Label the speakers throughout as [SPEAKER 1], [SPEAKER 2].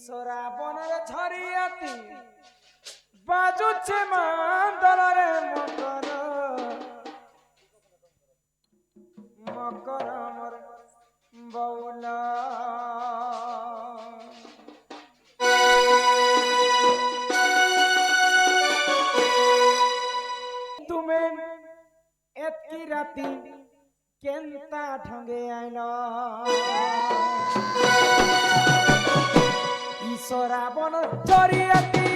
[SPEAKER 1] শ্রাবণের ঝরিয়াতি বাজুছে মান্দলরে মকর মকর মোর বউলা তুমি এতকি রাতি কেনতা ঢঙ্গে আইলা শ্রাবণ ঝরিয়াতি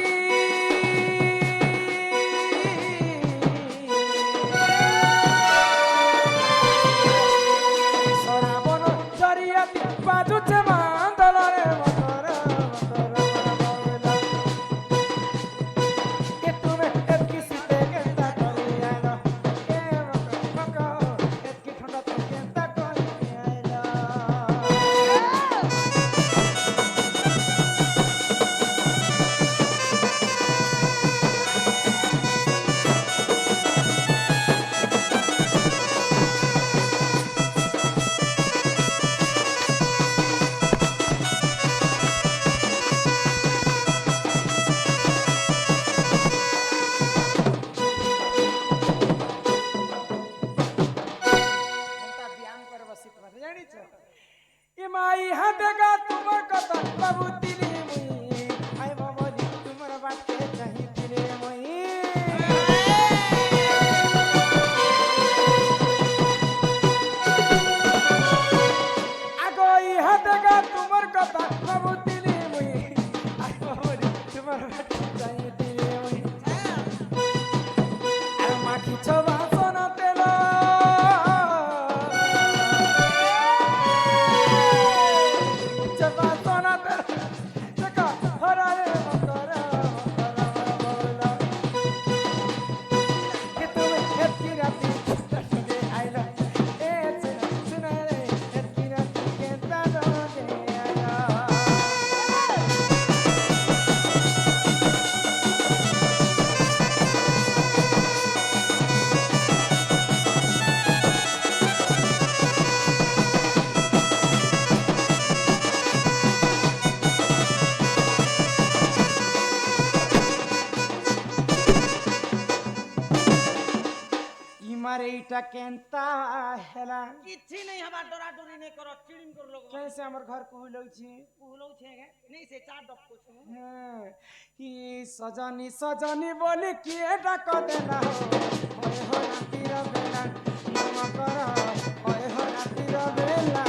[SPEAKER 1] শ্রাবণ ঝরিয়াতি বাজুছে মান্দলরে মকর মকর কে তুমি এতকি শীতে কেনতা করে আইলা এ মকর এতকি ঠান্ডাতে কেনতা করে আইলা মাই হাতে গা তোমার কথা বাবু দিলে মুই আই বাবা জি তোমার বাটে চাহি দিলে মুই আগই হাতে গা তোমার কথা বাবু দিলে মুই আই বাবা জি তোমার বাটে চাহি দিলে মুই আর মাখি ছবা সোনা তেল मारे इटा केनता हेला
[SPEAKER 2] किछि नहीं हमार डरा डरी नहीं करो चिड़िन कर लोग
[SPEAKER 1] कैसे हमर घर कुहलौ छी
[SPEAKER 2] गे नहीं से चार डब को छु
[SPEAKER 1] हां ई सजनी सजनी बोली के डाक देला होय हो राती र बेला मम कर होय हो राती र बेला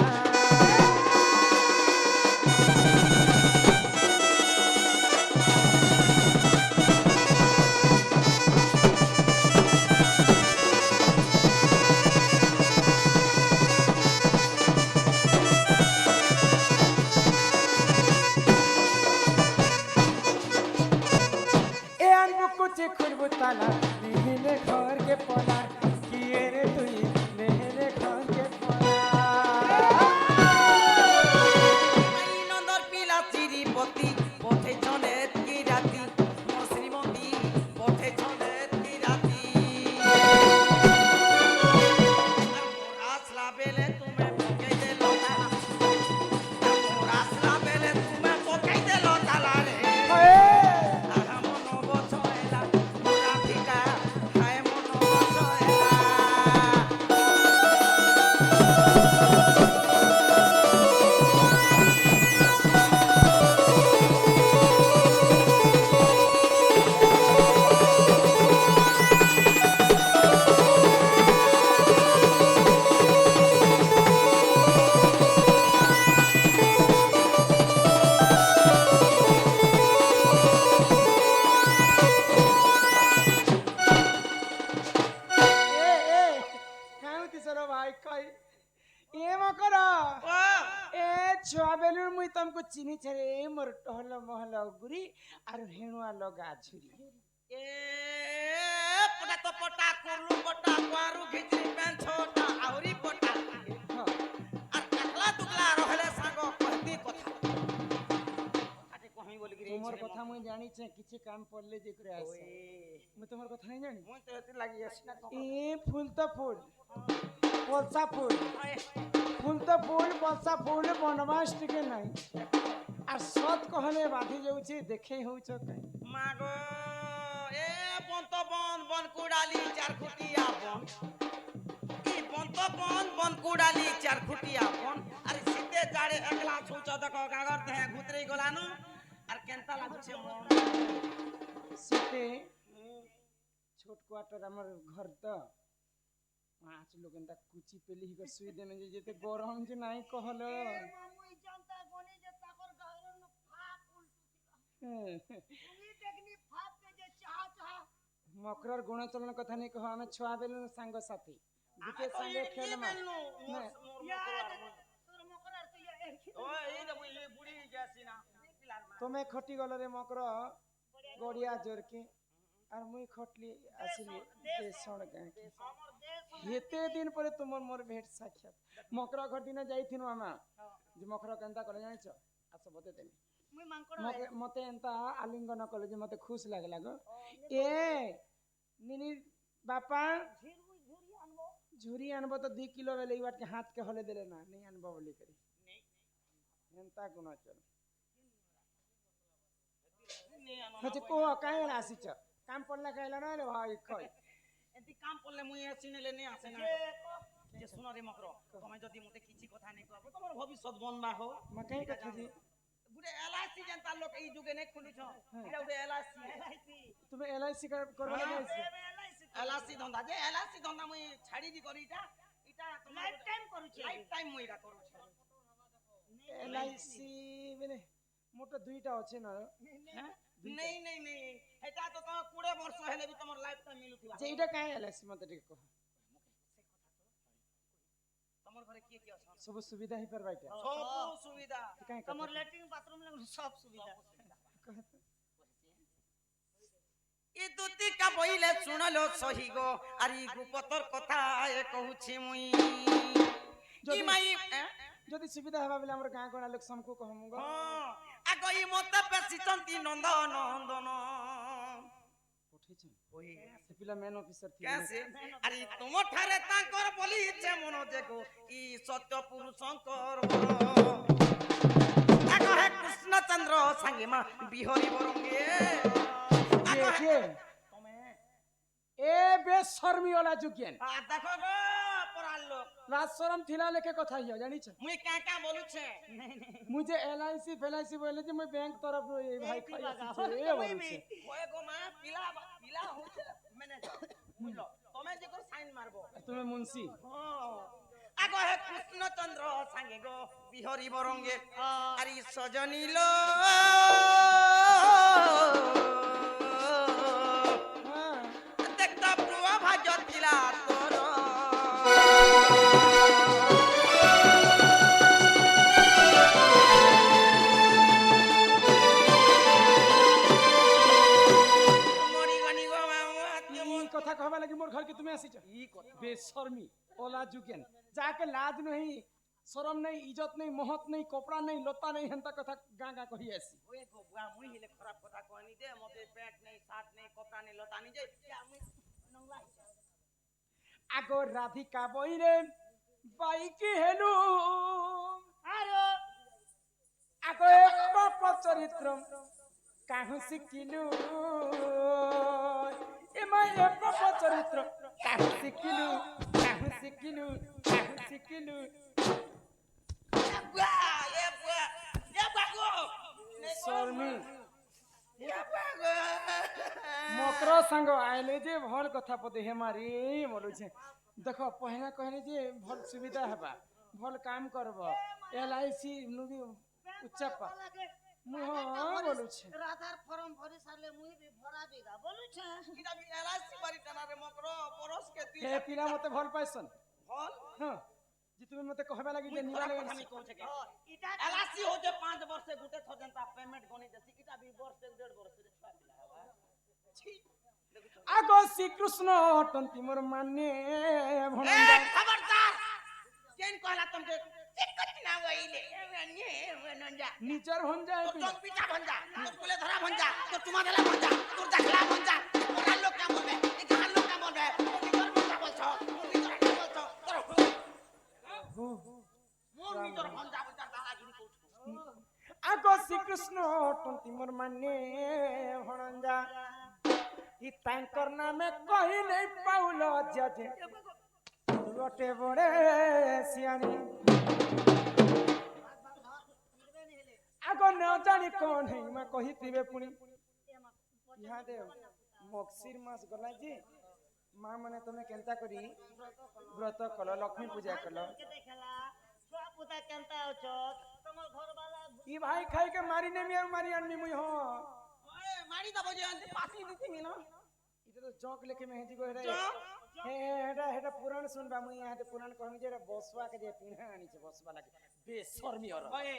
[SPEAKER 1] कुछ खुरबु ताला लेने घर के पोला किए रे तुई लेने घर के पोला
[SPEAKER 2] आई नंदर पिला चिरीपति पथे चले की राती मोर श्रीमती पथे चले की राती मोर आसला बेले तुम्हें पके देलो ताला मोर आसला बेले तुम्हें पके देलो ताला रे
[SPEAKER 1] छुआबेलुर मुई तुमको चिनी छरे मोर टहल महल गुरी आर हेणुआ लगा छुरी
[SPEAKER 2] ए पटा तो पटा कुरलु पटा क्वारू घिचरी पेन छोटा आउरी पटा आ टकला टुकला रहले सागो कहती कथा आटे कहि बोली रे
[SPEAKER 1] तोमर कथा मुई जानी छे किछि काम पड़ले जे करे आसे मैं तोमर कथा नहीं जानी
[SPEAKER 2] मुई तो एते लागि आसी ना
[SPEAKER 1] ए फूल तो फूल बलसा फूल फूल तो फूल बलसा फूल बनवास टिके नहीं আর সৎ কহলে বাঁধি যাଉଛି দেখেই হଉଛ কাই
[SPEAKER 2] মাগো এ বন্ত বন বন কুড়ালি চার খুটিয়া বন ই বন্ত বন বন কুড়ালি চার খুটিয়া বন আরে শীতে জাড়ে একলা ছুচ দেখো গাগর দেহে ঘুতরে গলানো আর কেনতা লাগুছে মন
[SPEAKER 1] শীতে ছোট কোয়ার্টার আমার ঘর তো 5 লোক এন্তা কুচি পেলি হিকে শুই দেনে যে যেতে গরম যে নাই কহলো
[SPEAKER 3] মামুই জানতা গনি যে তাকর গায়রন ফাপ উল্টু তুমি দেখনি ফাপ কে যে চাহা চাহা
[SPEAKER 1] মকরর গুণচলন কথা নেই কহ আমি ছুয়া বেলু সাঙ্গ সাথী গুটে সাঙ্গে খেলমা
[SPEAKER 3] তোর মকরার তো এরখি
[SPEAKER 2] ও এই দেখো এই বুড়ি গেছি না
[SPEAKER 1] তুমি খটি গলরে মকর গড়িয়া জোরকে আর মুই খটলি আসিলি দেশণ গাঁকে
[SPEAKER 3] আমার দেশ
[SPEAKER 1] হেতে দিন পরে তোমার মোর ভেট সাক্ষাৎ মকর ঘর দিনে যাইথিনু আমা যে মকর কেনতা কলে জানিছ আস বতে দেমি
[SPEAKER 3] মুই মাংকড়
[SPEAKER 1] মতে এন্তা আলিঙ্গন কলে যে মতে খুশ লাগলা গো এ নিনি বাপা
[SPEAKER 3] ঝুরি আনবো
[SPEAKER 1] ঝুরি আনবো তো 2 কিলো বেলে ইবাট के हाथ के हले देले ना नहीं आनबो बोली करी एंता गुना चल হচ্ছে কো কাই আসিছ কাম পড়লা কাইলা না রে ভাই কই
[SPEAKER 2] এতি কাম করলে মুই আসিনেলে নে আসে না যে শুনো রে মকর তুমি যদি মতে কিছু কথা নেই কব তোমার ভবিষ্যৎ বনবা হো
[SPEAKER 1] মাকাই কথা জি
[SPEAKER 2] গুড়ে এলআইসি জানতা লোক এই যুগে নে খুলিছ এটা গুড়ে এলআইসি
[SPEAKER 1] তুমি এলআইসি করবা লাগাইছ
[SPEAKER 2] এলআইসি ধন্দা যে এলআইসি ধন্দা মুই ছাড়ি দি করি এটা এটা তোমার
[SPEAKER 3] লাইফ টাইম করুছি
[SPEAKER 2] লাইফ টাইম মুই এটা করুছ
[SPEAKER 1] এলআইসি মানে মোটা দুইটা আছে না
[SPEAKER 2] হ্যাঁ নেই নেই নেই এটা তো তোমার 20 বর্ষ হেলে বি তোমার লাইফ টাইম মিলুথিবা
[SPEAKER 1] যে এটা কাই এলআইসি মতে ঠিক কহ
[SPEAKER 2] তোমার ঘরে কি কি আছে
[SPEAKER 1] সব সুবিধা হি পারবা এটা
[SPEAKER 2] সব সুবিধা
[SPEAKER 1] কাই
[SPEAKER 3] তোমার ল্যাট্রিন বাথরুম লাগে সব সুবিধা
[SPEAKER 2] ই দুতি কা বইলে শুনলো সহি গো আরি গুপতর কথা এ কহুছি মুই কি মাই
[SPEAKER 1] যদি সুবিধা হবা বলে আমার গাঁ গণা লোক সমকু কহমু গো
[SPEAKER 2] আগো ই মতে পেছিচন্তি নন্দ নন্দন
[SPEAKER 1] পঠেছেন ওই সে পিলা মেন অফিসার থি
[SPEAKER 2] কেসে আরে তোমার ঠারে তাঙ্কর বলিছে মনো দেখো ই সত্য পুরুষঙ্কর আগো হে কৃষ্ণচন্দ্র সাঙ্গে মা বিহরি বরঙ্গে আগো
[SPEAKER 1] কে
[SPEAKER 2] তুমি
[SPEAKER 1] এ বেশর্মি ওলা জুগেন
[SPEAKER 2] দেখো গো পড়ার লোক
[SPEAKER 1] লাজ শরম থিলা লেখে কথা হিয়া জানিছ
[SPEAKER 2] মুই কাকা বলুছে
[SPEAKER 1] মুঝে এলআইসি ফেলআইসি বলে যে মই ব্যাংক তরফ এই ভাই খাই আসছে এ বলছে
[SPEAKER 2] ওই গো মা পিলা পিলা হচ্ছে ম্যানেজার বুঝলো তুমি যে কো সাইন মারবো
[SPEAKER 1] তুমি মুন্সি
[SPEAKER 2] আগো হে কৃষ্ণচন্দ্র সাঙ্গে গো বিহরি বরঙ্গে আরি সজনীল
[SPEAKER 1] হ্যাঁ
[SPEAKER 2] দেখতা প্রভা ভাজ ଥିଲା তোর মরি গনি গো
[SPEAKER 1] এই কথা কহবা লাগি মোর ঘর কে তুমি আসিছ ই কথা বেশর্মি ওলা জুগেন যাকে লাজ नहीं শরম नहीं इज्जत नहीं महत नहीं कपड़ा नहीं लता नहीं हंता কথা গাঁ গাঁ কহি আসি
[SPEAKER 2] ওই গো বুয়া মুই হিলে খারাপ কথা কইনি দে মতে প্যান্ট নেই শার্ট নেই কপড়া নেই লতা নেই যে আমি নোংরা
[SPEAKER 1] আগো রাধিকা বইরে বাইকি হেলু
[SPEAKER 3] আরো
[SPEAKER 1] আগো এক চরিত্র কাহু শিখিলু এমাই এক চরিত্র কাহু শিখিলু কাহু শিখিলু কাহু শিখিলু
[SPEAKER 2] বুয়া এ বুয়া গো
[SPEAKER 1] শর্মি
[SPEAKER 2] এ বুয়া গো
[SPEAKER 1] মকর সাঙ্গ আইলে যে ভাল কথা পদে হেমারি বলুছে দেখো পহিনা কহিনি যে ভাল সুবিধা হেবা ভাল কাম করব এলআইসি নুবি উচ্চাপা
[SPEAKER 3] লাগে
[SPEAKER 1] মু হ্যাঁ বলুছে
[SPEAKER 3] রাধার ফর্ম ভরি সারলে মুই বি ভরা বিগা বলুছ
[SPEAKER 2] ইটা বি এলআইসি বাড়ি টানারে মকর পরশ কে তুই
[SPEAKER 1] হে পিলা মতে ভাল পাইছন
[SPEAKER 2] হল
[SPEAKER 1] হ্যাঁ যে তুমি মতে কহবা লাগি যে
[SPEAKER 2] মুই
[SPEAKER 1] নিবা
[SPEAKER 2] খারাপ
[SPEAKER 1] লাগি
[SPEAKER 2] কথা নি কইছে কে
[SPEAKER 3] ইটা
[SPEAKER 2] এলআইসি হচ্ছে 5 বর্ষে গুটে থজনতা পেমেন্ট গনি দেছি ইটা বি বর্ষে 1.5 বর্ষে ছয় দিলা হবা ছি
[SPEAKER 1] আগো শ্রীকৃষ্ণ অটন্তি মোর মানে
[SPEAKER 2] এ
[SPEAKER 1] ভণন্দা
[SPEAKER 2] খবরদার কেন কহলা তুমি চিকট না হইলে এনে নঞ্জা
[SPEAKER 1] নিচর হন যায়
[SPEAKER 2] তোর জং পিঠা ভঞ্জা তোর কোলে ধরা ভঞ্জা তোর তোমা ধরা ভঞ্জা তোর দেখলা ভঞ্জা তোর লোক কা বলবে এই গান লোক কা বলবে তুমি তোর ভঞ্জা বলছো তুমি তোর কি বলছো তোর মোর নিজর ভঞ্জা ভঞ্জা দাদাগিরি করছো
[SPEAKER 1] ଆଗ ଶ୍ରୀକୃଷ୍ଣ ଅଟନ୍ତି ମୋର ମାନେ ଭଣଞ୍ଜା ଇ ତାଙ୍କର ନାମେ କହି ନେଇ ପାଉଲ ଅଜା ଗୋଟେ ବଡେ ସିଆଣି ଆଗ ନ ଜାଣି କଣ ହେଇ ମା କହିଥିବେ ପୁଣି ଇହାଦେ ମଗଶିର ମାସ ଗଲା ଯେ ମା ମାନେ ତମେ କେନ୍ତା କରି ବ୍ରତ କଲ ଲକ୍ଷ୍ମୀ ପୂଜା କଲ ଇ ଭାଇ ଖାଇକେ ମାରି ନେମି ଆଉ ମାରି ଆনমি ମୁଇ ହଁ
[SPEAKER 2] মারি দব যে আনতে পাতি দিছিমি না
[SPEAKER 1] এটা তো জক লেখে মেহেদি কই রে
[SPEAKER 2] জক?
[SPEAKER 1] এটা পুরাণ শুনবা মুই ইহাতে পুরাণ कहमी যে এটা বসবা কে যে পিনা আনিছে বসবা লাগে বেশর্মি ওর
[SPEAKER 2] ওয়ে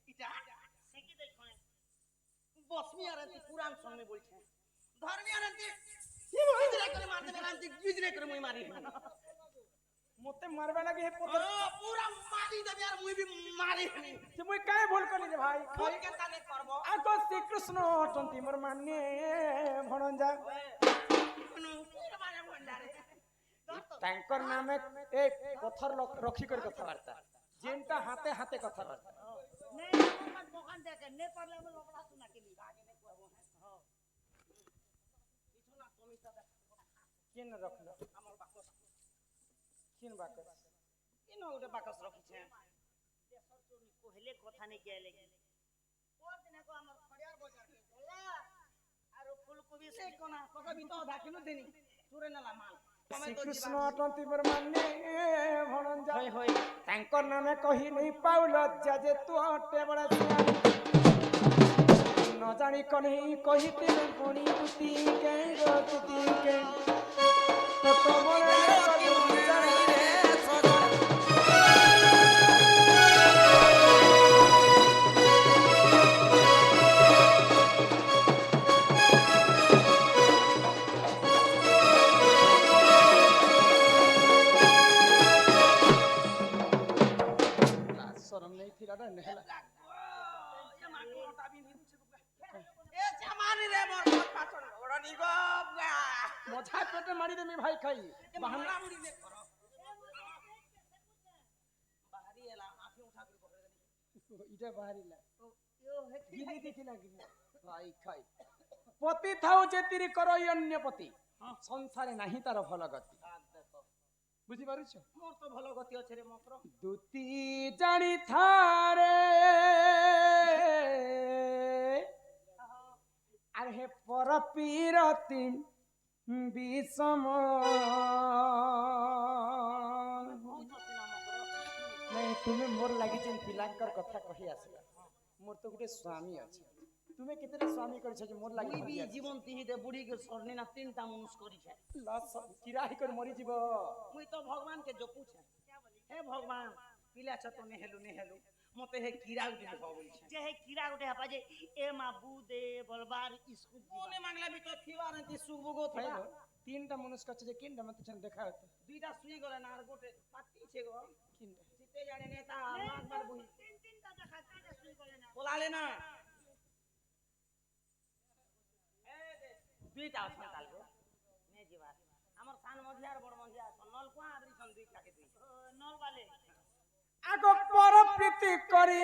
[SPEAKER 2] এটা সেকি দেখো বসমি আর আনতে পুরাণ শুনমে বলছে ধর্মী আর আনতে গিজরে করে মারতে আনতে গিজরে করে মুই মারি
[SPEAKER 1] মতে মারবা লাগে হে পতর
[SPEAKER 2] পুরা মারি দেবে আর মুই বি মারি
[SPEAKER 1] যে মুই কাই ভুল কলি রে ভাই
[SPEAKER 2] ভুল কেনতা নে করব
[SPEAKER 1] আগ শ্রীকৃষ্ণ অটন্তি মোর মানে ভণঞ্জা
[SPEAKER 2] পুরা মারে বললা রে
[SPEAKER 1] তাঙ্কর নামে এ পথর রক্ষী করে কথাবার্তা যেনটা হাতে হাতে কথাবার্তা
[SPEAKER 3] নে আমার দোকান দেখে নে পারলে আমি লবড়া শোনা কিনি আগে নে করব হ্যাঁ
[SPEAKER 2] কিছু না তুমি সাথে
[SPEAKER 1] কেন রাখলো
[SPEAKER 2] আমার বাকস
[SPEAKER 1] কেন বাকস
[SPEAKER 2] কেন ওটা বাকস রাখিছে
[SPEAKER 3] দেশর চুরি কইলে কথা নে গেলে কোন দিন কো আমার খড়িয়ার বাজার গেলা আর ফুলকপি
[SPEAKER 2] সে কোনা কথা বিতো ঢাকিনু দেনি চুরে নালা মাল
[SPEAKER 1] শ্রীকৃষ্ণ অটন্তি মোর মানে ভণঞ্জা
[SPEAKER 2] হই হই
[SPEAKER 1] তাঙ্কর নামে কহি নেই পাউল অজ্জা যে তু অটে বড় সিয়ানি ন জানি কনেই কহিতে পুনি তুতি কে গো তুতি কে তো তোমরে কলি জানি রে শরম নেই থিলা না নেহলা
[SPEAKER 2] এ জামানি রে মোর পাছন ওড়নি গো
[SPEAKER 1] মজা পেটে মারি দেমি ভাই খাই বাহানা
[SPEAKER 2] বাহানা মুড়ি নে করো বাহারি এলা আফি উঠা করে পকড়ে দেনি
[SPEAKER 1] ইটা বাহারিলা
[SPEAKER 3] ইও হেতি
[SPEAKER 1] গিলি দেখিলা গিলি ভাই খাই পতি থাও যে তিরি করই অন্য পতি সংসারে নাহি তার ভাল গতি
[SPEAKER 2] দেখো
[SPEAKER 1] বুঝি পারুছ
[SPEAKER 2] মোর তো ভালো গতি আছে রে মকর
[SPEAKER 1] দুতি জানি থারে আর হে পর পীরতি বিষম নাই তুমি মোর লাগি যেন পিলাঙ্কর কথা কহি আসিলা মোর তো গোটে স্বামী আছে তুমি কেতেটা স্বামী করিছ যে মোর লাগি
[SPEAKER 2] মুই বি জীবন তিহিতে বুড়ি কে সরনি না তিনটা মনুষ করিছে
[SPEAKER 1] কিরাহি করে মরি যাব
[SPEAKER 2] মুই তো ভগবান के জপুছে হে ভগবান পিলা ছ তো নেহেলু নেহেলু মতে হে কিরা উঠে হব বলছে
[SPEAKER 3] যে হে কিরা গোটে হাপা যে এ মা বুদে বলবার স্কুল
[SPEAKER 2] মনে মাংলা বি তো থিবা রে সুখ বুগো থিবা
[SPEAKER 1] তিনটা মনুষ কাছে যে কিনটা মতে চন দেখা হতো
[SPEAKER 2] দুইটা সুই গলে না আর গোটে পাতিছে গো
[SPEAKER 1] কিনটা
[SPEAKER 2] জিতে জানে নেতা মাকবার বই
[SPEAKER 3] তিনটা দেখা তিনটা শুই করে না
[SPEAKER 2] বলালে না দুইটা আছে কালকে নে জিবা আমার সান মধ্যে আর বড় মধ্যে আছে নল কোয়া আদরি সন দুই টাকে দুই
[SPEAKER 3] নল বালে
[SPEAKER 1] আগ পর প্রীতি করি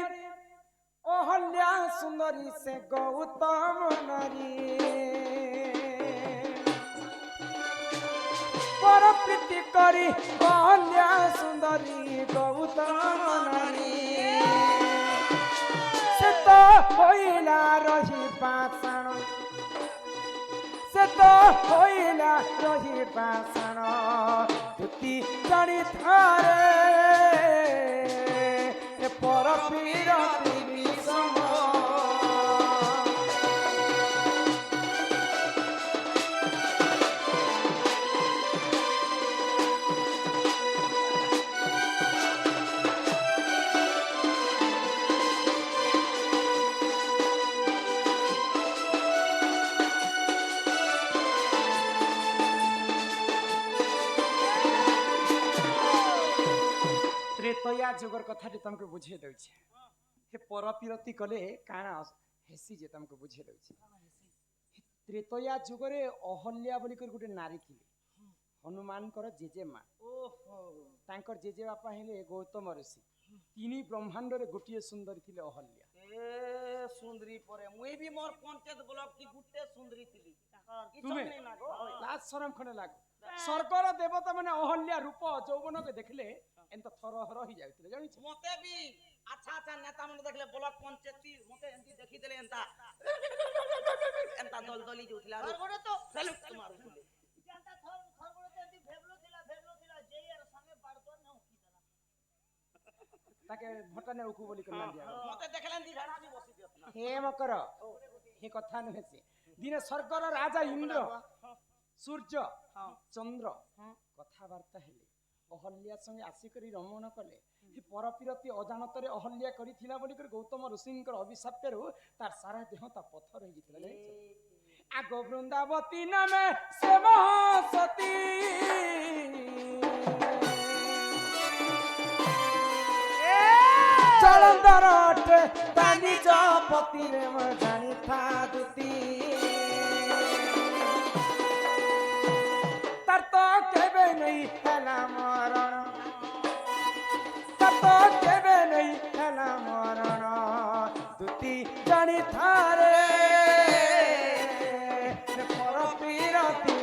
[SPEAKER 1] অহল্যা সুন্দরী সে গৌতম নারী পর প্রীতি করি অহল্যা সুন্দরী গৌতম নারী সে তো হইলা রহি পাষাণ সে তো হইলা রহি পাষাণ তুতি জানি থারে পর পীরতি বিষম ତ୍ରେତୟା ଯୁଗର କଥାଟି ତମକୁ ବୁଝେଇ ଦଉଛି ହେ ପରପୀରତି କଲେ କାଣା ହେସି ଯେ ତମକୁ ବୁଝେଇ ଦଉଛି ତ୍ରେତୟା ଯୁଗରେ ଅହଲ୍ୟା ବୋଲି କରି ଗୋଟେ ନାରୀ ଥିଲେ ହନୁମାନଙ୍କର ଜେଜେମା
[SPEAKER 2] ଓହୋ
[SPEAKER 1] ତାଙ୍କର ଜେଜେ ବାପା ହେଲେ ଗୌତମ ଋଷି ତିନି ବ୍ରହ୍ମାଣ୍ଡରେ ଗୋଟିଏ ସୁନ୍ଦରୀ ଥିଲେ ଅହଲ୍ୟା
[SPEAKER 2] ଏ ए सुंदरी परे मुई भी मोर पंचायत ब्लॉक की गुट्टे सुंदरी थिली
[SPEAKER 3] ତାକର
[SPEAKER 2] କିଛି
[SPEAKER 1] ତୁମେ?
[SPEAKER 2] ନାହିଁ ନା ଗୋ
[SPEAKER 1] ଲାଜ ସରମ ଖଣ୍ଡେ ଲାଗୁ ସ୍ୱର୍ଗର ଦେବତା ମାନେ ଅହଲ୍ୟା ରୂପ ଯୌବନକୁ ଦେଖିଲେ ଏମିତି ଥରହର ହେଇଯାଉଥିଲେ ଜାଣିଛ
[SPEAKER 2] मते भी अच्छा अच्छा नेता मन देखले ब्लॉक पंचायत मते एंती देखि देले एंता एंता दलदली जोथिला
[SPEAKER 3] ଖରଗୋଡ଼ ତ
[SPEAKER 2] सेल्यूट मारुଥିଲେ
[SPEAKER 3] ଜାନତା ଖରଗୋଡ଼ ତ ଏମିତି ଭେବଲୋ ଥିଲା ଜେଆର ସାଙ୍ଗେ ବାଡତର ନ ଉଠି ଦେଲା
[SPEAKER 1] ତାକେ ଭଟାନେ ଉକୁ ବୋଲି କହିଲା ଦିଆ
[SPEAKER 2] मते देखलेन दी झाड़ा भी बसी दियत ना
[SPEAKER 1] ହେ ମକର ହେ କଥା ନୁହେଁ ସେ ଦିନେ ସ୍ୱର୍ଗର ରାଜା ଇନ୍ଦ୍ର ସୂର୍ଯ୍ୟ ଚନ୍ଦ୍ର କଥାବାର୍ତ୍ତା ହେଲେ ଅହଲ୍ୟା ସଙ୍ଗେ ଆସିକରି ରମଣ କଲେ ସେ ପରପିରତି ଅଜାଣତରେ ଅହଲ୍ୟା କରିଥିଲା ବୋଲିକରି ଗୌତମ ଋଷିଙ୍କର ଅଭିଶାପ୍ୟରୁ ତାର ସାରା ଦେହ ତା ପଥର ହେଇଯାଇଥିଲା ଜାଣିଛ ଆଗ ବୃନ୍ଦାବତୀ ନାମେ ସେ ମହାସତୀ ଜଳନ୍ଧର ଅଟେ ତା ନିଜ ପତିରେ ମୁଁ ଜାଣିଥା ଦୁତି ତାର ତ କେବେ ନେଇ ହେଲା ମରଣ ତାର ତ କେବେ ନେଇ ହେଲା ମରଣ ଦୁତି ଜାଣିଥାରେ ପର ପିରତି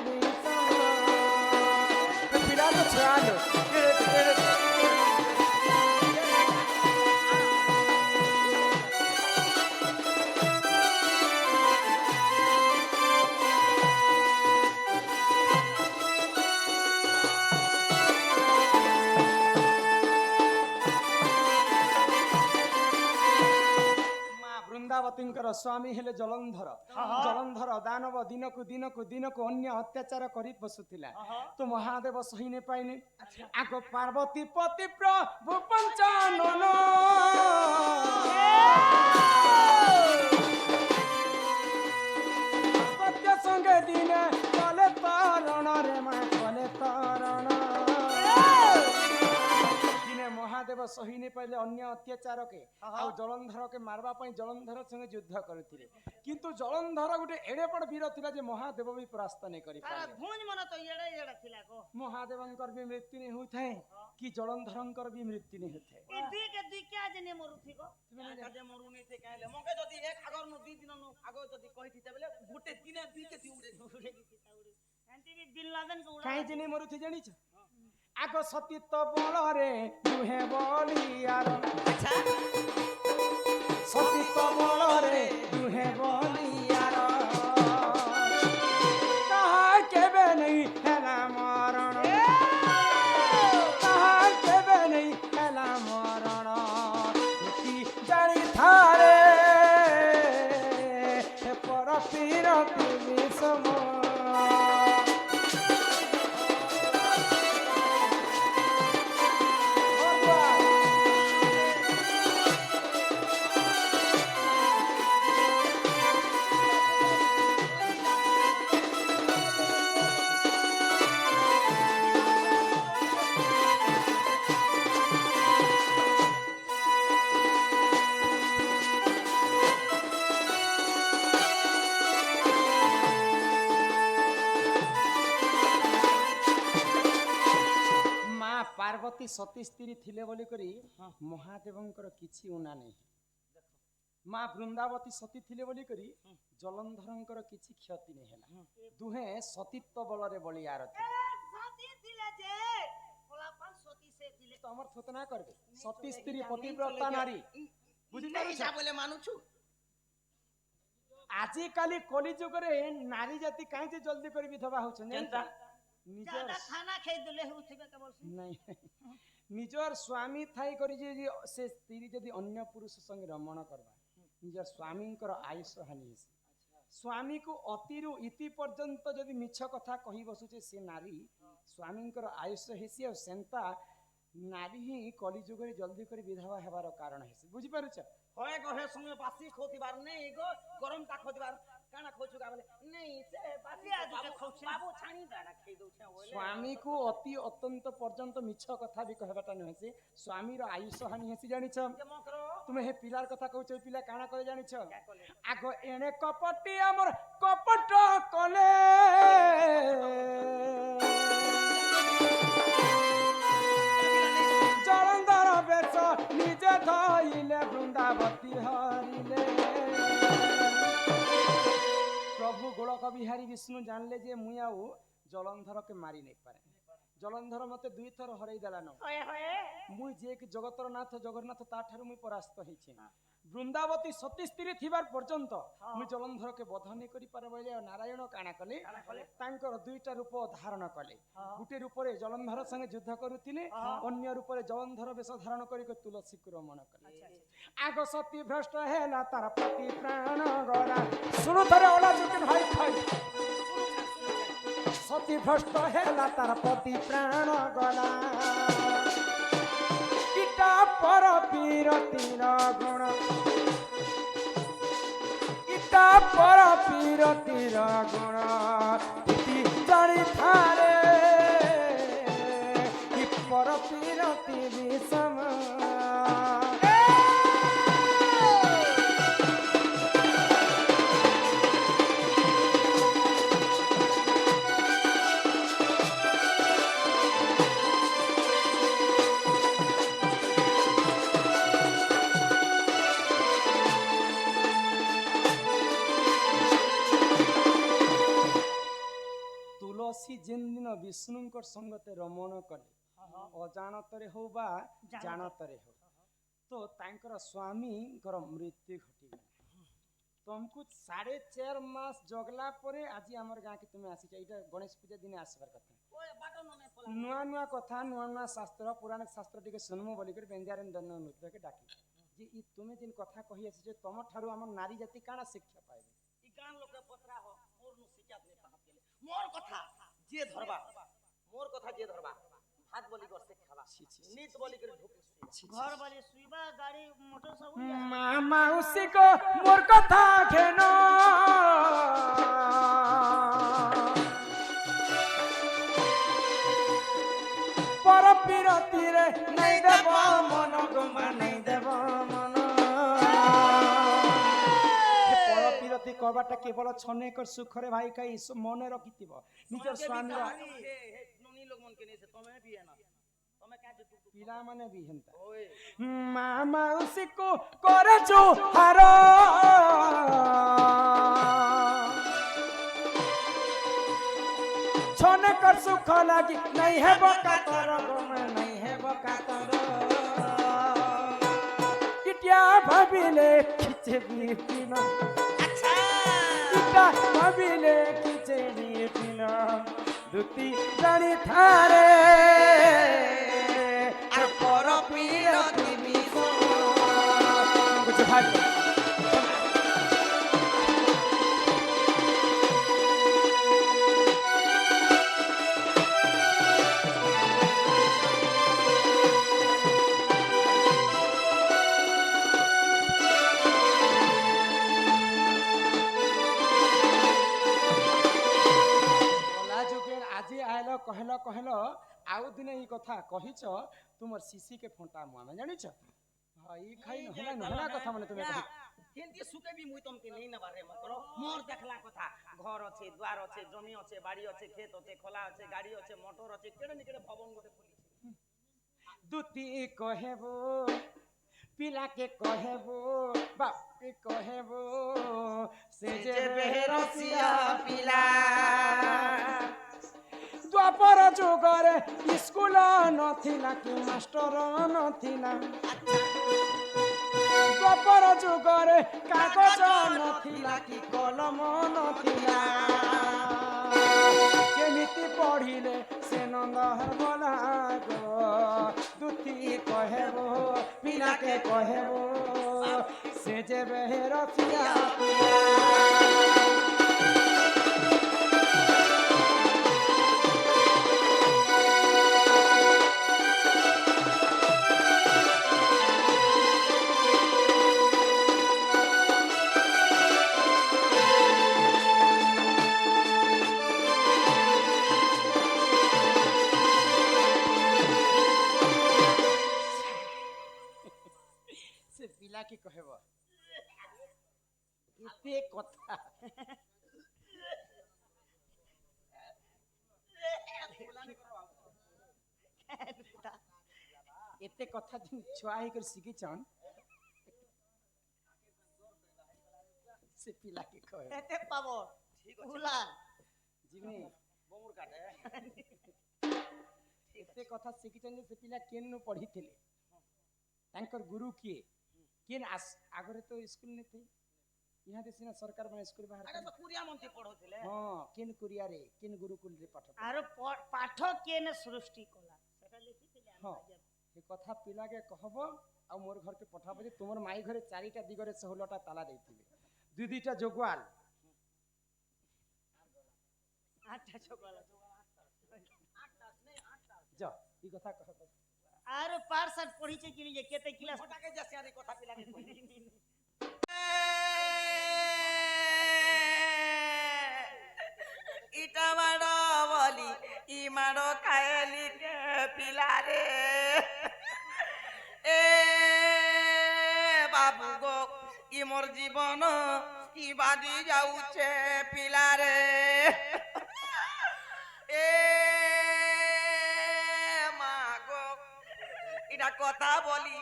[SPEAKER 1] ପିଲା ତ ଛୁଆଲୋ ବୃନ୍ଦାବତୀଙ୍କର ସ୍ୱାମୀ ହେଲେ ଜଳନ୍ଧର ଜଳନ୍ଧର ଦାନବ ଦିନକୁ ଦିନକୁ ଦିନକୁ ଅନ୍ୟ ଅତ୍ୟାଚାର କରି ବସୁଥିଲା ତ ମହାଦେବ ସହି ନ ପାଇଲେ ଆଗ ପାର୍ବତୀ ପତି ପ୍ରଭୁ ପଞ୍ଚାନନ ସତ୍ୟ ସଙ୍ଗେ ଦିନେ କଲେ ତରଣରେ ମା କଲେ ତରଣ ମହାଦେବ ସହି ନ ପାଇଲେ ଅନ୍ୟ ଅତ୍ୟାଚାରକେ ଆଉ ଜଳନ୍ଧରକେ ମାରବା ପାଇଁ ଜଳନ୍ଧର ସଙ୍ଗେ ଯୁଦ୍ଧ କରୁଥିଲେ କିନ୍ତୁ ଜଳନ୍ଧର ଗୋଟେ ଏଡେ ବଡ ବୀର ଥିଲା ଯେ ମହାଦେବ ବି ପରାସ୍ତ ନେଇ କରି
[SPEAKER 3] ତାର ଭୁଞ୍ଜ ମନ ତ ଏଡା ଥିଲା ଗୋ
[SPEAKER 1] ମହାଦେବଙ୍କର ବି ମୃତ୍ୟୁ ନେଇ ହୋଇଥାଏ କି ଜଳନ୍ଧରଙ୍କର ବି ମୃତ୍ୟୁ ନେଇ ହୋଇଥାଏ
[SPEAKER 3] ଏ ଦୁଇ କେ ଦୁଇ क्या जने मरुथि गो
[SPEAKER 2] काजे मरुनी थे कहले मके जदी एक आगर नु 2 दिन नु आगो जदी कहिथि बेले गुटे दिने 2 के दी उड़े
[SPEAKER 3] एंती भी बिन लादेन को उड़ा
[SPEAKER 1] काहे जने मरुथि जानिछ आग सतीत्व बलरे दुहे बलियार
[SPEAKER 2] अच्छा
[SPEAKER 1] सतीत्व बलरे दुहे बलियार कहा केबे नहीं हैला मरण कहा केबे नहीं हैला मरण की जानी थारे पर पीरति विषम पार्वती सती स्त्री थिले बोली करी महादेवंकर किछि उना नहीं माँ वृंदावती सती थिले बोली करी जलंधरंकर किछि क्षति नहीं हैला दुहे सतीत्व बलरे बलियार थे
[SPEAKER 3] सती थिले जे कोलापन सती से थिले
[SPEAKER 1] तो हमर थोतना करबे सती स्त्री पतिव्रता नारी बुझि
[SPEAKER 2] नहीं जा बोले मानु छु
[SPEAKER 1] आजि काली कली जुग रे नारी जाति काहे जे जल्दी करी विधवा होछ
[SPEAKER 2] केनता
[SPEAKER 3] ज्यादा खाना खाई देले होथिबे केवल
[SPEAKER 1] नहीं निजर स्वामी थाई करी जे से स्त्री जदी अन्य पुरुष संग रमण करबा निजर स्वामींकर आयुष हानि हेसी स्वामी को अतिरु इति पर्यंत जदी मिछ कथा कहि बसुचे से नारी स्वामींकर आयुष हेसी और सेंता नारी ही कली जुग रे जल्दी करी विधवा हेबार कारण हेसी बुझि पारुछ
[SPEAKER 2] होए गहे संगे बासी खोतिबार नहीं गो गरम ता खोतिबार काना खोचु का बोले नहीं से बासी आज के खोछ बाबू छानी दाना खै दउ छे बोले
[SPEAKER 1] स्वामी को अति अत्यंत पर्यंत मिछ कथा भी कहबाटा न हेसी स्वामी रो आयुष हानि हेसी जानि छ
[SPEAKER 2] के म करो
[SPEAKER 1] तुमे हे पिलार कथा कहउछ पिला काना करे जानि छ आगो एने कपटी हमर कपट कले जलंधर बेस निजे धइले वृंदावती हरिले ବିହାରୀ ବିଷ୍ଣୁ ଜାଣିଲେ ଯେ ମୁଇଁ ଆଉ ଜଳନ୍ଧରକେ ମାରି ନେଇ ପାରେ। ଜଳନ୍ଧର ମତେ 2 ଥର ହରେଇ ଦେଲାନ।
[SPEAKER 3] ହଏ ହଏ
[SPEAKER 1] ମୁଇଁ ଯେ କି ଜଗତର ନାଥ ଜଗନ୍ନାଥ ତାଠାରୁ ମୁଇଁ ପରାସ୍ତ ହେଇଛି। ବୃନ୍ଦାବତୀ ସତୀ ସ୍ତ୍ରୀ ଥିବାର ପର୍ଯ୍ୟନ୍ତ ମୁଇଁ ଜଳନ୍ଧରକେ ବଧ ନେଇ କରି ପାରେ ବୋଇଲେ ନାରାୟଣ କାଣା କଲେ ତାଙ୍କର 2ଟା ରୂପ ଧାରଣ କଲେ। ଗୋଟେ ରୂପରେ ଜଳନ୍ଧର ସଂगे ଯୁଦ୍ଧ କରୁଥିଲେ, ଅନ୍ୟ ରୂପରେ ଜଳନ୍ଧର ବେଶ ଧାରଣ କରି ତୁଳସୀକୁ ରମଣ କଲେ। ଆଗ ସତୀ ଭ୍ରଷ୍ଟ ହେଲା ତାର ପତି ପ୍ରାଣ ଗଲା। ଶୁଣୁ ଥରେ ଓଲା ଚୁକି ଭାଇ ଖାଇ। ସତୀ ଭ୍ରଷ୍ଟ ହେଲା ତାର ପତି ପ୍ରାଣ ଗଲା। ଇଟା ପର ପୀରତିର ଗୁଣ, ଇଟା ପର ପୀରତିର ଗୁଣ ଇତି ଜାଣିଥାରେ ଇ ପର ପୀରତି ବିଷମ। ତୁଳସୀ ଯେନ୍ ଦିନ ବିଷ୍ଣୁଙ୍କର ସଙ୍ଗତେ ରମଣ କଲେ, ଅଜାଣତରେ ହଉ ବା ଜାଣତରେ ହଉ, ତ ତାଙ୍କର ସ୍ୱାମୀଙ୍କର ମୃତ୍ୟୁ ଘଟିଗଲା। ତମକୁ 4.5 ମାସ ଜଗଲା ପରେ ଆଜି ଆମର ଗାଁକେ ତୁମେ ଆସିଛ। ଏଇଟା ଗଣେଶ ପୂଜା ଦିନେ ଆସିବାର କଥା। ନୂଆ ନୂଆ କଥା, ନୂଆ ନୂଆ ଶାସ୍ତ୍ର, ପୁରାଣ ଶାସ୍ତ୍ର ଟିକେ ଶୁଣମୁ ବୋଲିକରି ବେଞ୍ଜାରେନ୍ ଦନ ନୃତ୍ୟକେ ଡାକି ଯେ ଇ ତୁମେ ଯେନ୍ କଥା କହି ଆସିଛ ତମ ଠାରୁ ଆମର ନାରୀ ଜାତି କାଣା ଶିକ୍ଷା ପାଇବେ?
[SPEAKER 2] ଇ ଗାଁ ଲୋକେ ପଚରା ହ মোর নু শিকাত নেই পাহাত গেলে মোর কথা যে ধরবা, মোর কথা যে ধরবা ভাত বলি গছে খাবা, নিত বলি করে ঢুকে
[SPEAKER 3] घर वाले सुइबा गाड़ी मोटर सब
[SPEAKER 1] মাউসী গো মোর কথা ঘেন, পর পীরতিরে নাই দেব মন গোমা নাই দেব মন। পর পীরতি কবাটা কেবল ছনেকর সুখরে ভাই কাই মনে রখিথিব নিজর স্বামীর।
[SPEAKER 2] ননি লোক মন কে নেছে তুমি বিয়ে না তুমি কাজে টুক
[SPEAKER 1] পিলা মানে বি হেনতা
[SPEAKER 2] ওই
[SPEAKER 1] মা মাউসী কো করেছো হার, ছনেকর সুখ লাগি নাই হেব কাতর গোমা নাই হেব কাতর। ইটিয়া ভাবিলে খিচে বিপিন,
[SPEAKER 2] আচ্ছা
[SPEAKER 1] ইটা ভাবিলে খিচে বিপিন দুতি জানি থারে
[SPEAKER 2] আর পর পীরতি বিষ
[SPEAKER 1] কিছু ভাবি। कहल कहल आउ दिन ई कथा कहिछ तुमर शिशी के फोंटा मुआ जानिछ। हां ई खाई नहला नहला कथा माने तुमे कहि
[SPEAKER 2] केनती सुके भी मुई तुमके नहीं ना बारे मत करो मोर देखला कथा घर আছে द्वार আছে জমি আছে বাড়ি আছে ক্ষেত আছে খোলা আছে গাড়ি আছে মোটর আছে কেড়ে নিকেড়ে ভবন গোটে খুলিছে
[SPEAKER 1] দুতি কহেবো পিলা के कहेबो बाप के कहेबो से जे
[SPEAKER 2] बेरसिया पिला
[SPEAKER 1] द्वापर जुगरे स्कूल नथिला कि मास्टर नथिला, द्वापर जुगरे कागज नथिला कि कलम नथिला, केमिति पढ़िले से नंदहर बोला गो दुती कहेबो पिला के कहेबो से जे बेरसिया की कहबो एते कथा एते कथा दिन छुआ ही कर सीखी छन से पिला के कहबो
[SPEAKER 3] एते पाबो
[SPEAKER 2] ଠିକ ଅଛି
[SPEAKER 3] ଉଲା
[SPEAKER 1] ଜିମି
[SPEAKER 2] ବୋମୁର କାଟେ
[SPEAKER 1] ଏତେ କଥା ଶିଖିଛନ୍ତି ସେ ପିଲା କେନୁ ପଢିଥିଲେ ତାଙ୍କର ଗୁରୁ କିଏ କେନ୍ ଆଗରେ ତ ସ୍କୁଲ ନେଇ ଇହାଦେ ସିନା ସରକାର ମାନେ ସ୍କୁଲ ବାହାର
[SPEAKER 2] ଆগে ତ କୁରିଆ ମନ୍ତ୍ରୀ ପଢଉଥିଲେ
[SPEAKER 1] ହଁ କେନ୍ କୁରିଆରେ କେନ୍ ଗୁରୁକୁଲରେ ପାଠ ପଢା।
[SPEAKER 3] ଆର ପାଠ କେନେ ସୃଷ୍ଟି কলা সেটা লিখিছিলে
[SPEAKER 1] ହଁ ଏ କଥା ପିଲାକେ କହବ ଆଉ ମୋର ଘରକେ ପଠାବ ଯେ ତୁମର ମାଇ ଘରେ 4ଟା ଦିଗରେ 16ଟା ତାଲା ଦେଇଥିବେ 2ଟା ଜଗୁଆଲ
[SPEAKER 3] আটটা চকলা
[SPEAKER 1] ଯ এই କଥା କହବ
[SPEAKER 3] আর পার সাট পড়িছে কি যে কেতে ক্লাস
[SPEAKER 2] হঠাকে যাচ্ছে আর এই কথা পিলাকে কইলি ইটা মাড় বলি ই মাড় খায়লি কে পিলারে এ বাবু গো ই মোর জীবন কি বাদি যাউছে পিলারে এ মা গো এটা কথা বলি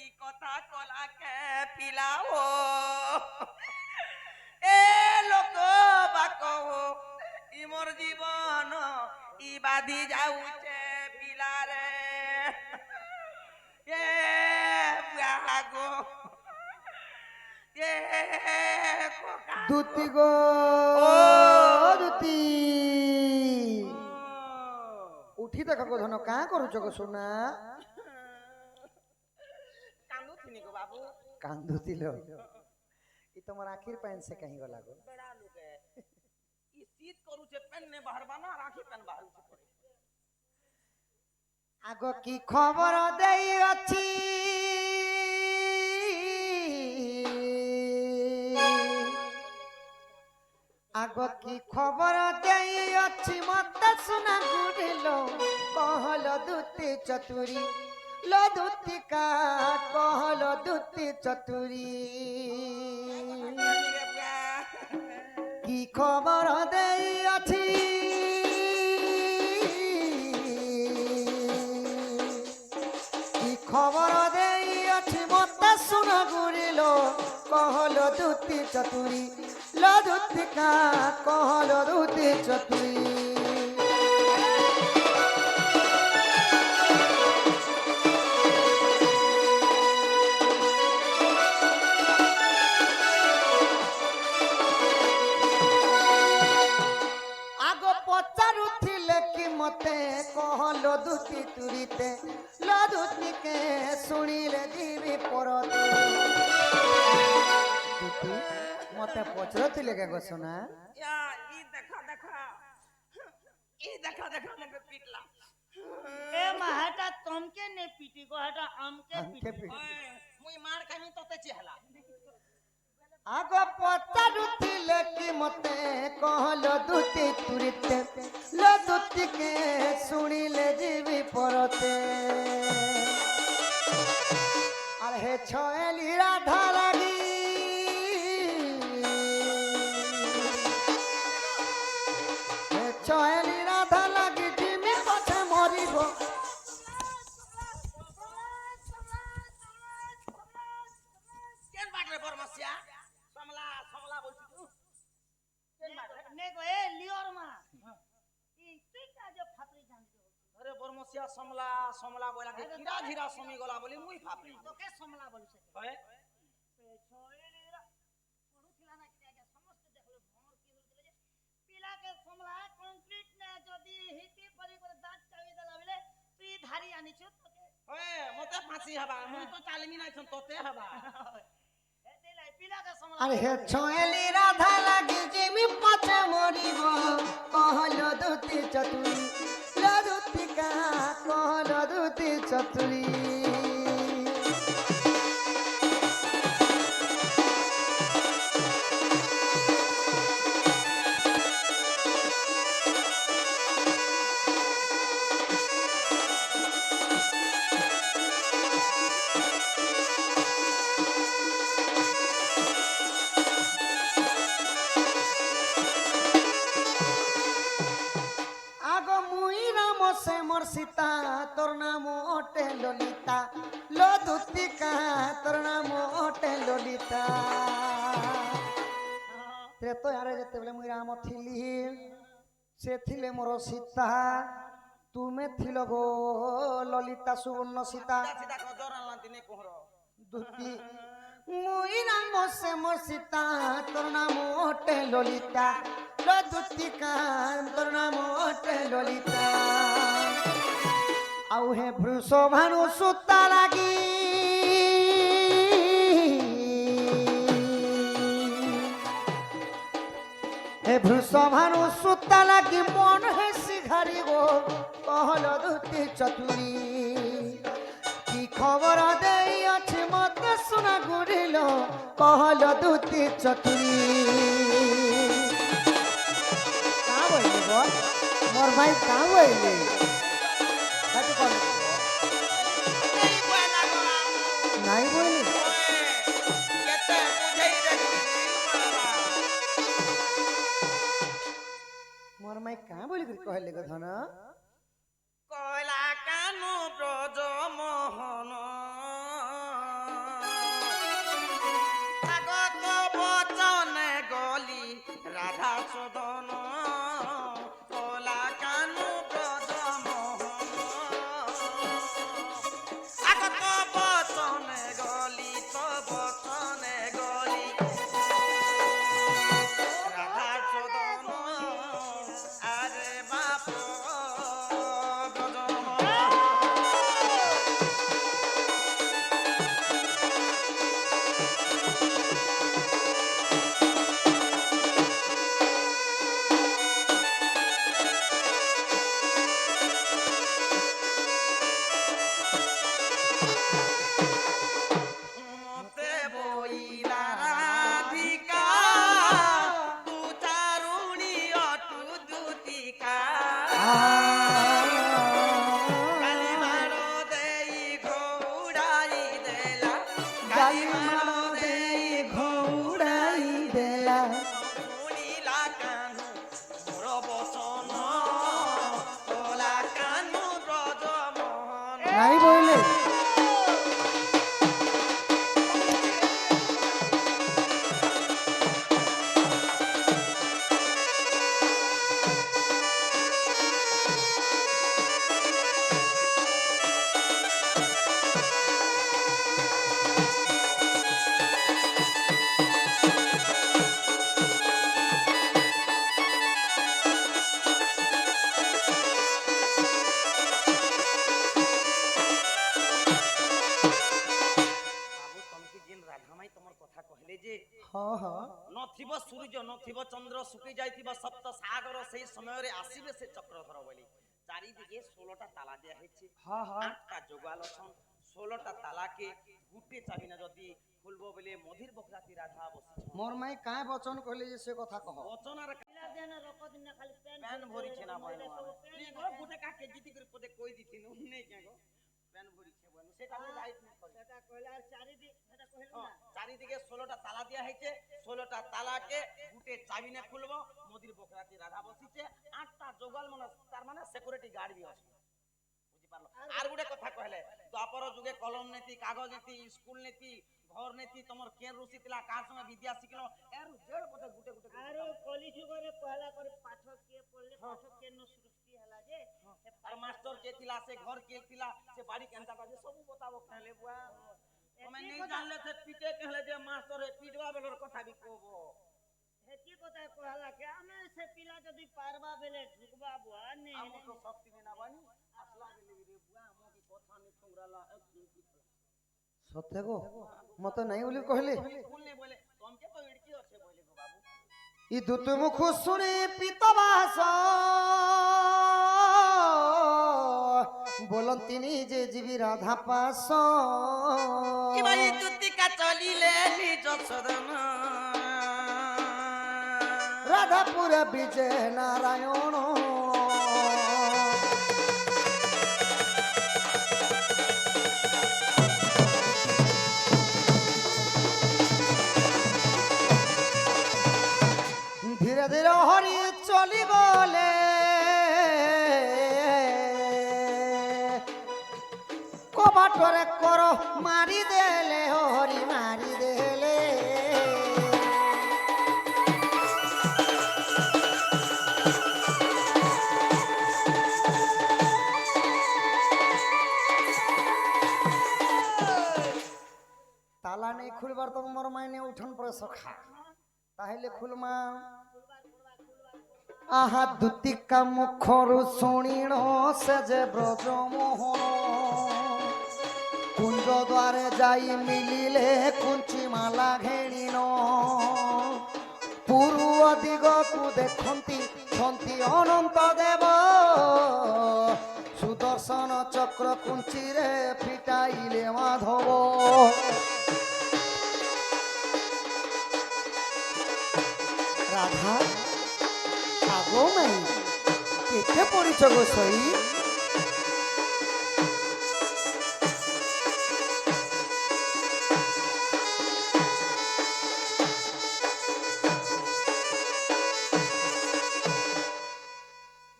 [SPEAKER 2] ই কথা কলা কে পিলাও এ লোক বাক ই মোর জীবন ই বাদি যাউছে পিলারে এ গো এ কোকা
[SPEAKER 4] দুতি গো
[SPEAKER 2] ও
[SPEAKER 4] দুতি উঠি দেখ গো ধন কাঁ করুছ গো সোনা
[SPEAKER 2] কান্দুথিনি গো বাবু
[SPEAKER 4] কান্দুতিল ই তোমার আখির পাইন সে কাহি গলা গো
[SPEAKER 2] বেড়া লোকে ই শীত করুছে পেন নে বাহারবা না রাখি পেন বাহারুছে পড়ে
[SPEAKER 4] আগ কি খবর দেই অছি আগ কি খবর দেই অছি মতে শুনা গুড়িল কহল দুতি চতুরি লো দুতিকা কহল দুতি চতুরি কি খবর দেই অছি কি খবর দেই অছি মতে শুনা গুড়িল কহল দুতি চতুরি লো দুতিকা কহল দুতি চতুরি আগ পচারুଥିଲେ কি মতে কহল দুতি তুরিতে লদুতিকে শুনিলে দিবি পরতে দুতি মতে পচরুଥିଲେ কে গো সোনা
[SPEAKER 2] या ई देखा देखा मगे पिटला
[SPEAKER 3] এ মা হাটা তমকে নে পিটি গো হাটা আমকে
[SPEAKER 4] আমকে
[SPEAKER 3] পিটি
[SPEAKER 4] পিটি।
[SPEAKER 2] ओए मुई मार खामी तोते चेहला
[SPEAKER 4] আগ পচারুଥିଲେ কি মতে কহল দুতি তুরিতে লদুতিকে শুনিলে দিবি পরতে আর হে ছয়েলি রাধা লাগি হে ছয়েলি রাধা লাগি জিমি পথে মরিব
[SPEAKER 2] केन बाटरे बरमसिया समला समला बोलছি तू केन बाटरे
[SPEAKER 3] নে গো এ লিওর মা ই তুই কাজ ফাপড়ি জানি
[SPEAKER 2] अरे बरमसिया समला बोला के धीरा धीरा समी गला बोली मुई फापली
[SPEAKER 3] তোকে সমলা বলছে
[SPEAKER 2] ओए
[SPEAKER 3] ছয়েলিরা পড়ুছিলা না কি আগে সমস্ত দেখলে ভমর কি হইছিল যে পিলাকে সমলা কমপ্লিট না যদি হিতি পরি করে দাঁত চাবি দেলা বলে তুই ধারি আনিছ তোকে
[SPEAKER 2] ओए मते फांसी हबा मुई तो चालमी নাই ছন তোতে হবা
[SPEAKER 3] এতে লাই পিলাকে সমলা
[SPEAKER 4] আর হে ছয়েলি রাধা লাগি জিমি পথে মরিব কহল দুতি চতুরি লদুতিকা কহল দুতি চতুরি আগ মুই রাম সে মোর সীতা তোর নাম ওটে ললিতা লদুতিকা তোর নাম ওটে ললিতা ତ୍ରେତୟାରେ ଯେତେବେଳେ ମୁଇଁ ରାମ ଥିଲି ସେ ଥିଲେ ମୋର ସୀତା ତୁମେ ଥିଲ ଗୋ ଲଳିତା ସୁବର୍ଣ୍ଣ ସୀତା
[SPEAKER 2] सीधा खजर आनला दिने कोहर
[SPEAKER 4] দুতি মুই রাম সে মোর সীতা তোর নাম ওটে ললিতা লো দুতি কান তোর নাম ওটে ললিতা আউ হে বৃষ ভানু সুতা লাগি হে বৃষ ভানু সুতা লাগি মন হে শিঘারি গো কহল দুতি চতুরী কি খবর দেই আছে মতে শোনা গুড়িল কহল দুতি চতুরী কা বইলি গো মোর ভাই কা বইলি কাটি কল
[SPEAKER 2] नहीं बोला गला
[SPEAKER 4] নাই বইলি
[SPEAKER 2] केते बुझाई देखी मारा
[SPEAKER 4] মোর মাই কা বইলি করি কহলে গো ধন
[SPEAKER 2] কয়লা কানু ব্রজ মোহন আগত বচনে গলি রাধা সদন কয়লা কানু ব্রজ মোহন আগত বচনে গলি তো বচনে গলি রাধা সদন আরে বাপ মতে বইলা রাধিকা তু চারুণী অটু দুতিকা কালি মারো দেই ঘোড়াই দেলা কালি মারো দেই
[SPEAKER 4] ঘৌড়াই দেলা
[SPEAKER 2] শুনিলা কানু মোর বচন তোলা কানু ব্রজ মোহন
[SPEAKER 4] নাই বইলে
[SPEAKER 2] বাবু তমকি জিন রাধামাই তোমার কথা কহিলে যে
[SPEAKER 4] হ্যাঁ হ্যাঁ
[SPEAKER 2] নথিব সূর্য নথিব চন্দ্র শুকি যাইতিব সপ্ত সাগর সেই সময়ে আসিবে সে চক্রধর বলি চারিদিকে 16টা তালা দেয়া হয়েছে
[SPEAKER 1] হ্যাঁ হ্যাঁ
[SPEAKER 2] 8টা যোগাল অছন 16টা তালাকে গুটে চাবি না যদি খুলবো বলে মধির বকরাতি রাধা বসিছে
[SPEAKER 4] মোর মাই কায় বচন কইলে যে সে কথা কহ
[SPEAKER 2] বচন আর
[SPEAKER 3] পিলা দেন রকত না খালি
[SPEAKER 2] প্যান ভরিছে না বলে প্লিজ গো গুটে কা কেজিতি করে পদে কই দিতিন নেই কে গো প্যান ভরিছে বলে সেটা আমি লাইট না করি
[SPEAKER 3] সেটা কইলা আর চারিদিক সেটা কইল না
[SPEAKER 2] চারিদিকে 16টা তালা দেয়া হয়েছে 16টা তালাকে গুটে চাবি না খুলবো মধির বকরাতি রাধা বসিছে 8টা যোগাল মানে তার মানে সিকিউরিটি গার্ড বি আছে বুঝি পারলো আর গুটে কথা কইলে দ্বাপর যুগে কলম নীতি কাগজ নীতি স্কুল নীতি ঘর নীতি তোমার কেন রুচি তিলা কার সঙ্গে বিদ্যা শিখলো এর জেড পথে গুটে গুটে
[SPEAKER 3] আর কলি যুগরে পহলা করে পাঠক কে পড়লে পাঠক কেন সৃষ্টি হলা যে
[SPEAKER 2] আর মাস্টার কে তিলা সে ঘর কে তিলা সে বাড়ি কেনটা বাজে সব बताबो कहले बुआ তুমি नहीं जानले से पीटे कहले जे मास्टर है पीटवा बेलर কথা भी कहबो
[SPEAKER 3] হেতি কথা কহলা কে আমি সে পিলা যদি পারবা বেলে ঢুকবা বুয়া নে
[SPEAKER 2] हमको शक्ति में ना बानी असला गेले रे बुआ हमो की কথা नहीं ठुंगराला एक दिन
[SPEAKER 4] সত্যি গো মতে নাই বলি কহিলে
[SPEAKER 2] फूल ने बोले तुम के तो इड़की আছে बोले गो बाबू
[SPEAKER 4] ই দুত মুখ শুনে পিতবাস বলন্তিনি যে জীবী রাধা পাস
[SPEAKER 2] কি ভাই তুতিকা চলিলে নিজ সদন
[SPEAKER 4] রাধাপুর বিজয় নারায়ণ ধীরে ধীরে হরি চলি গলে কবাটরে কর মারি দেলে হরি মারি দেলে খুলবার তো মোর মাইনে উঠন পরে সখা তাহলে খুলমা আহা দুতিকা মুখরু শুনিণ সে যে ব্রজমোহন কুঞ্জ দ্বারে যাই মিলিলে কুঞ্চি মালা ঘেনিণ পূর্ব দিগকু দেখন্তি ছন্তি অনন্ত দেব সুদর্শন চক্র কুঞ্চিরে ফিটাইলে মাধব রাধা আগো মাই কেতে পড়িছ গো সই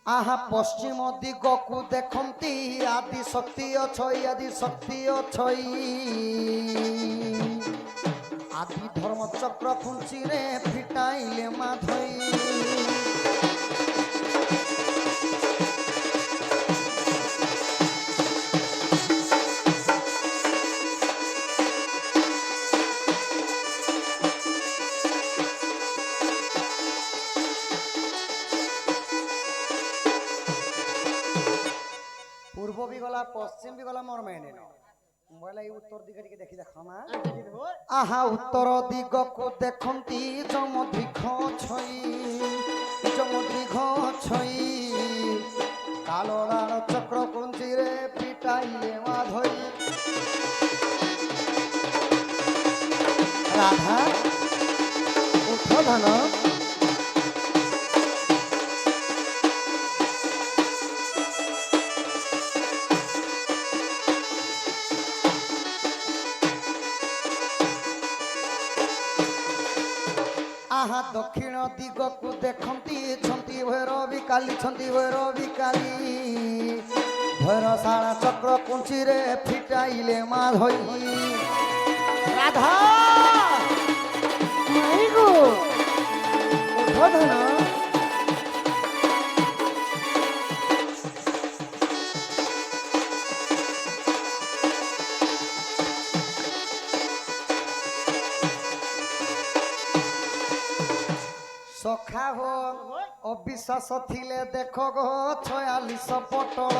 [SPEAKER 4] আহা পশ্চিম দিগকু দেখন্তি আদি শক্তি অছই আদি শক্তি অছই আদি ধর্ম চক্র খুঞ্চিরে ফিটাইলে মাধই পূর্ব বি গলা পশ্চিম বি গলা মোর মেনে বলে উত্তর দিকে টিকে দেখি দেখ মা আহা উত্তর দিগকু দেখন্তি যমদৃঘ ছই যমদৃঘ ছই কালোরার চক্র কুঞ্চিরে পিটাইলে মাধই রাধা উঠ ধন আহা দক্ষিণ দিগকু দেখন্তি ছন্তি ভৈরবী কালী ছন্তি ভৈরবী কালী ভৈরশালা চক্র কুঞ্চিরে ফিটাইলে মাধই রাধা মাই গো উঠ ধন সখা হো অবিশ্বাস থিলে দেখ গো 46 পটল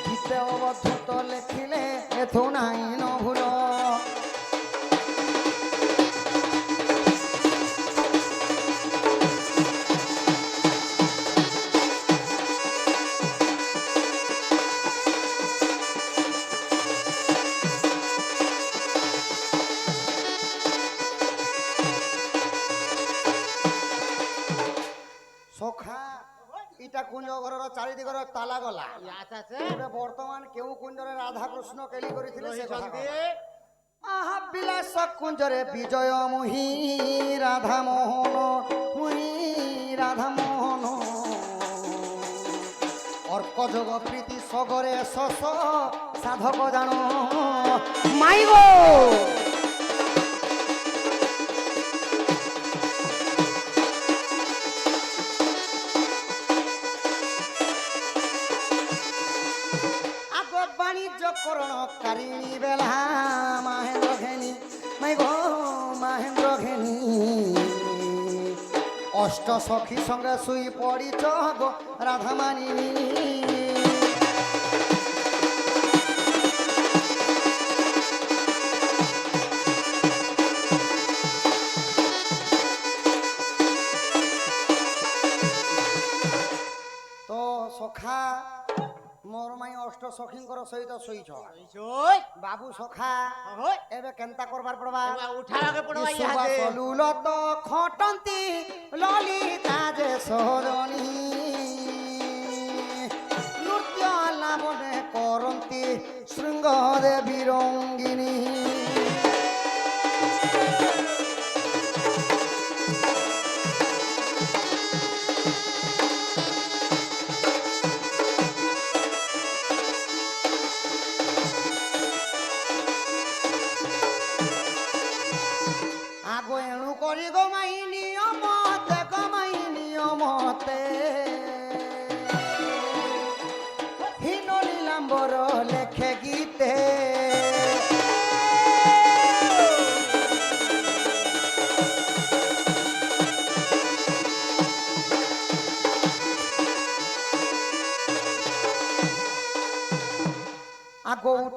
[SPEAKER 4] গীতে অবধূত লেখিলে এথু নাই ন ভুল সখা ইটা কুঞ্জ ঘরের চারিদিগর তালা গলা তবে বর্তমান কেউ কুঞ্জরে রাধা কৃষ্ণ কেলি করেছিল সে কথা আহা বিলাস কুঞ্জরে বিজয় মুহি রাধা মোহন মুহি রাধা মোহন অর্ক যোগ প্রীতি সগরে শস সাধক জানো মাই গো বাণিজ্য করণ কারিণী বেলা মহেন্দ্র ঘেনী মাই গো মহেন্দ্র ঘেনী অষ্ট সখী সঙ্গে শুই পড়িছ গো রাধামানিনী তো সখা মোর মাই অষ্ট সখীঙ্কর সহিত শোইছ বাবু সখা এবে কেনতা করবার পড়বা
[SPEAKER 3] উঠাকে পড়বা ইহাদে
[SPEAKER 4] সলুলত খটন্তি ললিতা যে সরণী নৃত্য লাবণে করন্তি শৃঙ্গ দেবী রঙ্গিনী আগো এণু করি গমাই নিয়মতে হীন নীলাম্বর লেখে গীতে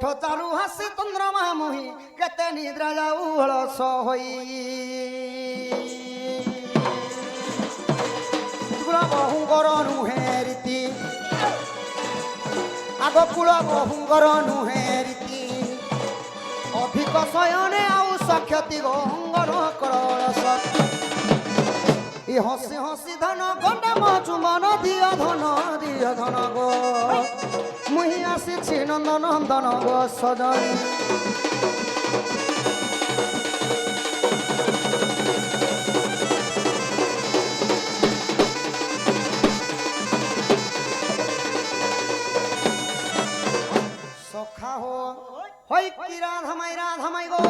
[SPEAKER 4] ওঠ চারু হাসি চন্দ্রমা মুহি কেতে নিদ্রা যাও অলস হই কুল বহুঙ্গর নুহে রীতি আগ কুল বহুঙ্গর নুহে রীতি অধিক শয়নে আউ সক্ষতি অঙ্গন করস ই হসি হসি ধন গন্ডা মচুমন দিয় ধন গো মুহি আসিছি নন্দন নন্দন গো সজনী সখা হো হই কি রাধামাই গো